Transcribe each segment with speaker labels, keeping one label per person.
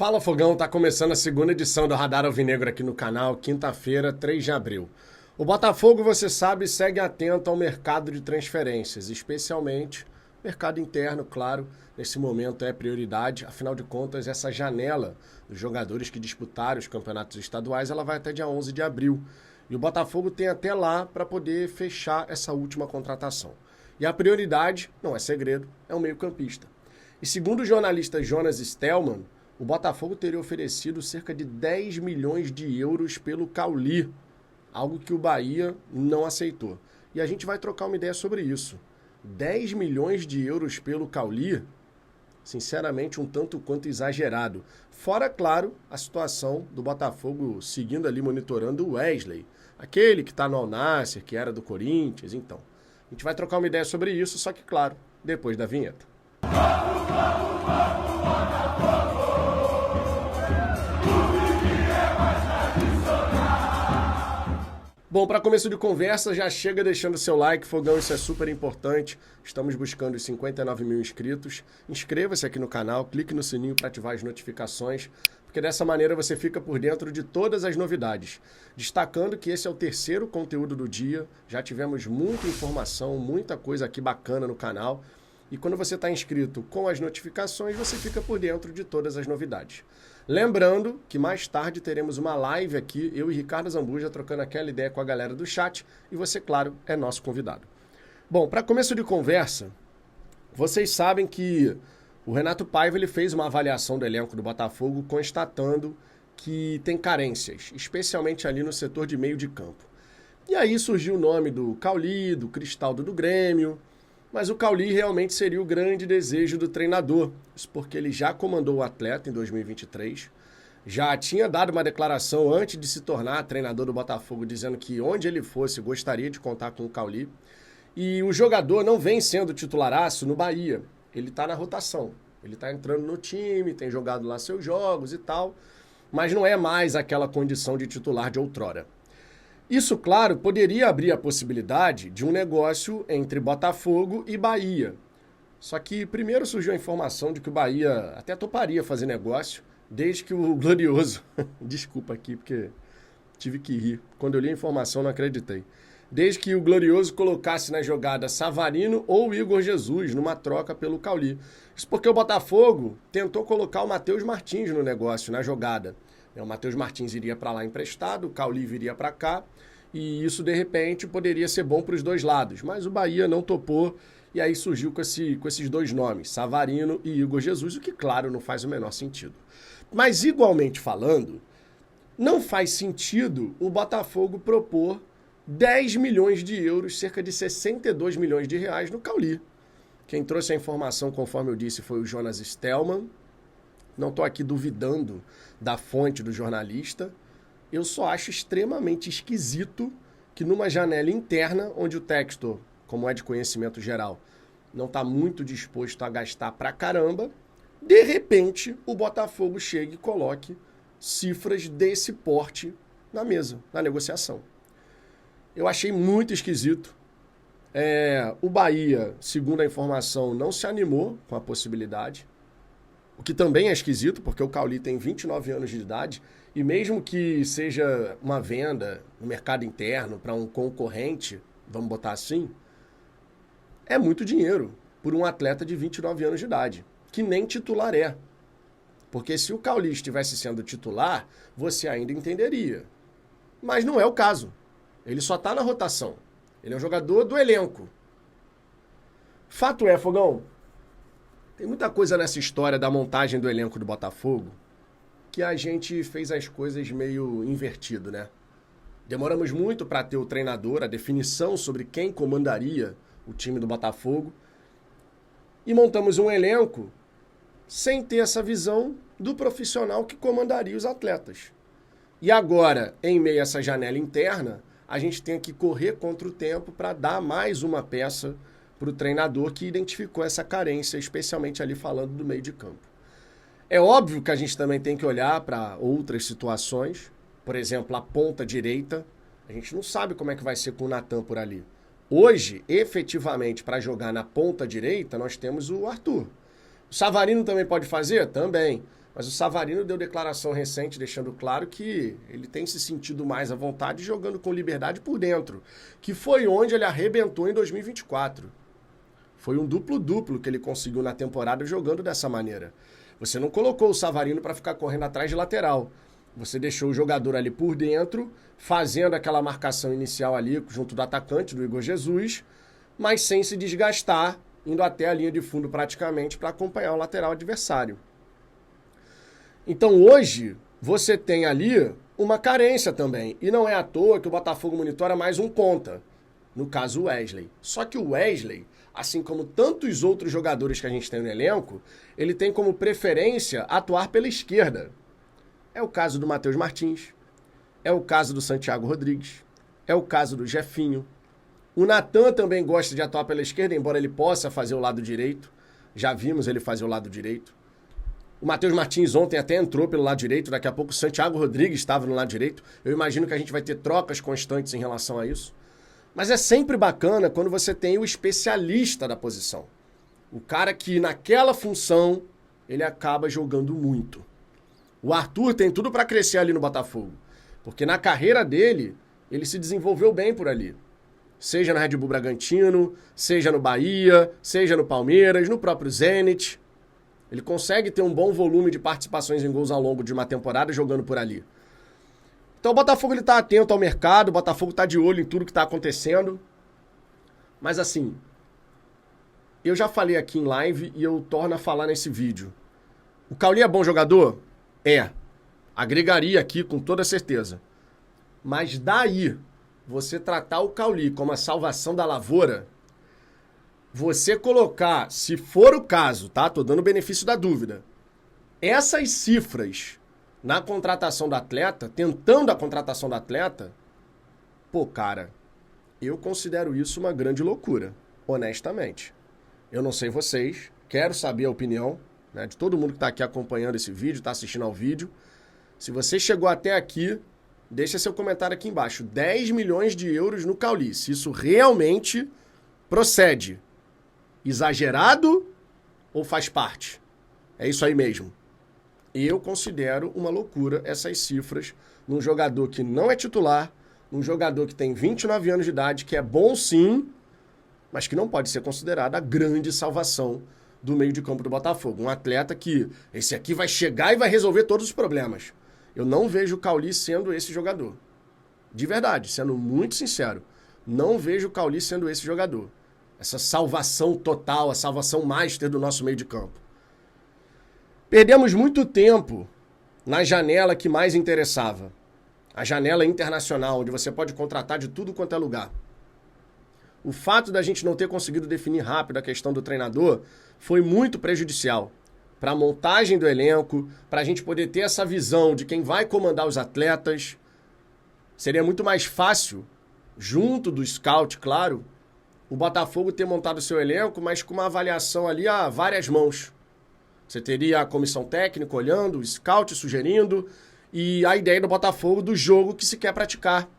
Speaker 1: Fala Fogão, tá começando a segunda edição do Radar Alvinegro aqui no canal, quinta-feira, 3 de abril. O Botafogo, você sabe, segue atento ao mercado de transferências, especialmente mercado interno, claro, nesse momento é prioridade, afinal de contas, essa janela dos jogadores que disputaram os campeonatos estaduais, ela vai até dia 11 de abril. E o Botafogo tem até lá para poder fechar essa última contratação. E a prioridade, não é segredo, é o meio-campista. E segundo o jornalista Jonas Stelman, o Botafogo teria oferecido cerca de 10 milhões de euros pelo Cauli, algo que o Bahia não aceitou. E a gente vai trocar uma ideia sobre isso. 10 milhões de euros pelo Cauli, sinceramente, um tanto quanto exagerado. Fora, claro, a situação do Botafogo seguindo ali, monitorando o Wesley, aquele que está no Al Nassr, que era do Corinthians, então. A gente vai trocar uma ideia sobre isso, só que, claro, depois da vinheta. Bom, para começo de conversa, já chega deixando seu like, Fogão, isso é super importante. Estamos buscando os 59 mil inscritos. Inscreva-se aqui no canal, clique no sininho para ativar as notificações, porque dessa maneira você fica por dentro de todas as novidades. Destacando que esse é o terceiro conteúdo do dia, já tivemos muita informação, muita coisa aqui bacana no canal. E quando você está inscrito com as notificações, você fica por dentro de todas as novidades. Lembrando que mais tarde teremos uma live aqui, eu e Ricardo Zambuja trocando aquela ideia com a galera do chat, e você, claro, é nosso convidado. Bom, para começo de conversa, vocês sabem que o Renato Paiva ele fez uma avaliação do elenco do Botafogo, constatando que tem carências, especialmente ali no setor de meio de campo. E aí surgiu o nome do Cauli, do Cristaldo do Grêmio, mas o Cauli realmente seria o grande desejo do treinador, isso porque ele já comandou o atleta em 2023, já tinha dado uma declaração antes de se tornar treinador do Botafogo, dizendo que onde ele fosse gostaria de contar com o Cauli, e o jogador não vem sendo titularaço no Bahia, ele está na rotação, ele está entrando no time, tem jogado lá seus jogos e tal, mas não é mais aquela condição de titular de outrora. Isso, claro, poderia abrir a possibilidade de um negócio entre Botafogo e Bahia. Só que primeiro surgiu a informação de que o Bahia até toparia fazer negócio, desde que o Glorioso... Desculpa aqui, porque tive que rir. Quando eu li a informação, não acreditei. Desde que o Glorioso colocasse na jogada Savarino ou Igor Jesus numa troca pelo Cauli. Isso porque o Botafogo tentou colocar o Matheus Martins no negócio, na jogada. O Matheus Martins iria para lá emprestado, o Cauli viria para cá, e isso, de repente, poderia ser bom para os dois lados. Mas o Bahia não topou, e aí surgiu com esses dois nomes, Savarino e Igor Jesus, o que, claro, não faz o menor sentido. Mas, igualmente falando, não faz sentido o Botafogo propor 10 milhões de euros, cerca de 62 milhões de reais no Cauli. Quem trouxe a informação, conforme eu disse, foi o Jonas Stelman. Não estou aqui duvidando da fonte do jornalista. Eu só acho extremamente esquisito que numa janela interna, onde o Textor, como é de conhecimento geral, não está muito disposto a gastar pra caramba, de repente o Botafogo chegue e coloque cifras desse porte na mesa, na negociação. Eu achei muito esquisito. O Bahia, segundo a informação, não se animou com a possibilidade. O que também é esquisito, porque o Cauli tem 29 anos de idade, e mesmo que seja uma venda no mercado interno para um concorrente, vamos botar assim, é muito dinheiro por um atleta de 29 anos de idade, que nem titular é. Porque se o Cauli estivesse sendo titular, você ainda entenderia. Mas não é o caso. Ele só está na rotação. Ele é um jogador do elenco. Fato é, Fogão, tem muita coisa nessa história da montagem do elenco do Botafogo que a gente fez as coisas meio invertido, né? Demoramos muito para ter o treinador, a definição sobre quem comandaria o time do Botafogo, e montamos um elenco sem ter essa visão do profissional que comandaria os atletas. E agora, em meio a essa janela interna, a gente tem que correr contra o tempo para dar mais uma peça para o treinador que identificou essa carência, especialmente ali falando do meio de campo. É óbvio que a gente também tem que olhar para outras situações, por exemplo, a ponta direita. A gente não sabe como é que vai ser com o Natan por ali. Hoje, efetivamente, para jogar na ponta direita, nós temos o Arthur. O Savarino também pode fazer? Também. Mas o Savarino deu declaração recente deixando claro que ele tem se sentido mais à vontade jogando com liberdade por dentro, que foi onde ele arrebentou em 2024. Foi um duplo-duplo que ele conseguiu na temporada jogando dessa maneira. Você não colocou o Savarino para ficar correndo atrás de lateral. Você deixou o jogador ali por dentro, fazendo aquela marcação inicial ali junto do atacante, do Igor Jesus, mas sem se desgastar, indo até a linha de fundo praticamente para acompanhar o lateral adversário. Então hoje você tem ali uma carência também. E não é à toa que o Botafogo monitora mais um ponta. No caso o Wesley. Só que o Wesley, assim como tantos outros jogadores que a gente tem no elenco, ele tem como preferência atuar pela esquerda. É o caso do Matheus Martins. É o caso do Santiago Rodrigues. É o caso do Jefinho. O Natan também gosta de atuar pela esquerda, embora ele possa fazer o lado direito. Já vimos ele fazer o lado direito. O Matheus Martins ontem até entrou pelo lado direito, daqui a pouco o Santiago Rodrigues estava no lado direito. Eu imagino que a gente vai ter trocas constantes em relação a isso. Mas é sempre bacana quando você tem o especialista da posição. O cara que naquela função ele acaba jogando muito. O Arthur tem tudo para crescer ali no Botafogo, porque na carreira dele ele se desenvolveu bem por ali. Seja no Red Bull Bragantino, seja no Bahia, seja no Palmeiras, no próprio Zenit. Ele consegue ter um bom volume de participações em gols ao longo de uma temporada jogando por ali. Então o Botafogo está atento ao mercado, o Botafogo está de olho em tudo que está acontecendo. Mas assim, eu já falei aqui em live e eu torno a falar nesse vídeo. O Cauli é bom jogador? É. Agregaria aqui com toda certeza. Mas daí, você tratar o Cauli como a salvação da lavoura, você colocar, se for o caso, tá? Tô dando o benefício da dúvida. Essas cifras na contratação do atleta, tentando a contratação do atleta, pô, cara, eu considero isso uma grande loucura, honestamente. Eu não sei vocês, quero saber a opinião, né, de todo mundo que tá aqui acompanhando esse vídeo, tá assistindo ao vídeo. Se você chegou até aqui, deixa seu comentário aqui embaixo. 10 milhões de euros no Cauli, se isso realmente procede. Exagerado ou faz parte? É isso aí mesmo. Eu considero uma loucura essas cifras num jogador que não é titular, num jogador que tem 29 anos de idade, que é bom sim, mas que não pode ser considerado a grande salvação do meio de campo do Botafogo. Um atleta que esse aqui vai chegar e vai resolver todos os problemas. Eu não vejo o Cauli sendo esse jogador. De verdade, sendo muito sincero, não vejo o Cauli sendo esse jogador. Essa salvação total, a salvação master do nosso meio de campo. Perdemos muito tempo na janela que mais interessava. A janela internacional, onde você pode contratar de tudo quanto é lugar. O fato da gente não ter conseguido definir rápido a questão do treinador foi muito prejudicial para a montagem do elenco, para a gente poder ter essa visão de quem vai comandar os atletas. Seria muito mais fácil, junto do scout, claro, o Botafogo ter montado o seu elenco, mas com uma avaliação ali a várias mãos. Você teria a comissão técnica olhando, o scout sugerindo, e a ideia do Botafogo do jogo que se quer praticar.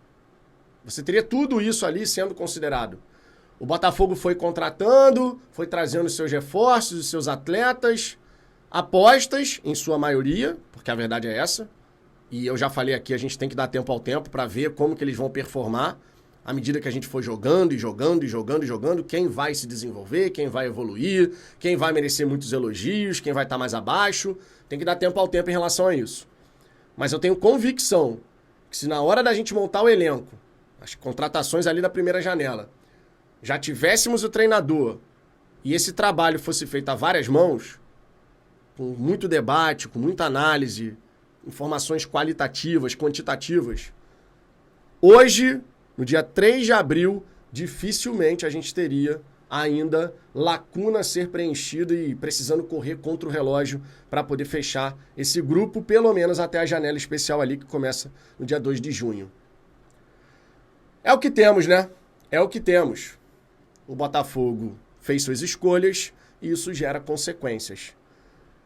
Speaker 1: Você teria tudo isso ali sendo considerado. O Botafogo foi contratando, foi trazendo os seus reforços, os seus atletas, apostas, em sua maioria, porque a verdade é essa, e eu já falei aqui, a gente tem que dar tempo ao tempo para ver como que eles vão performar, à medida que a gente for jogando, quem vai se desenvolver, quem vai evoluir, quem vai merecer muitos elogios, quem vai estar mais abaixo, tem que dar tempo ao tempo em relação a isso. Mas eu tenho convicção que se na hora da gente montar o elenco, as contratações ali da primeira janela, já tivéssemos o treinador e esse trabalho fosse feito a várias mãos, com muito debate, com muita análise, informações qualitativas, quantitativas, hoje, no dia 3 de abril, dificilmente a gente teria ainda lacuna a ser preenchida e precisando correr contra o relógio para poder fechar esse grupo, pelo menos até a janela especial ali que começa no dia 2 de junho. É o que temos, né? É o que temos. O Botafogo fez suas escolhas e isso gera consequências.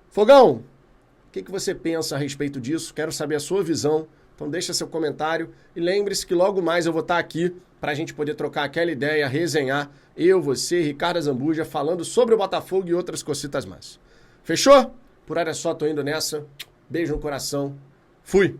Speaker 1: Fogão, o que você pensa a respeito disso? Quero saber a sua visão. Então deixa seu comentário e lembre-se que logo mais eu vou estar aqui para a gente poder trocar aquela ideia, resenhar, eu, você, Ricardo Zambuja, falando sobre o Botafogo e outras cositas mais. Fechou? Por hora é só, tô indo nessa. Beijo no coração. Fui!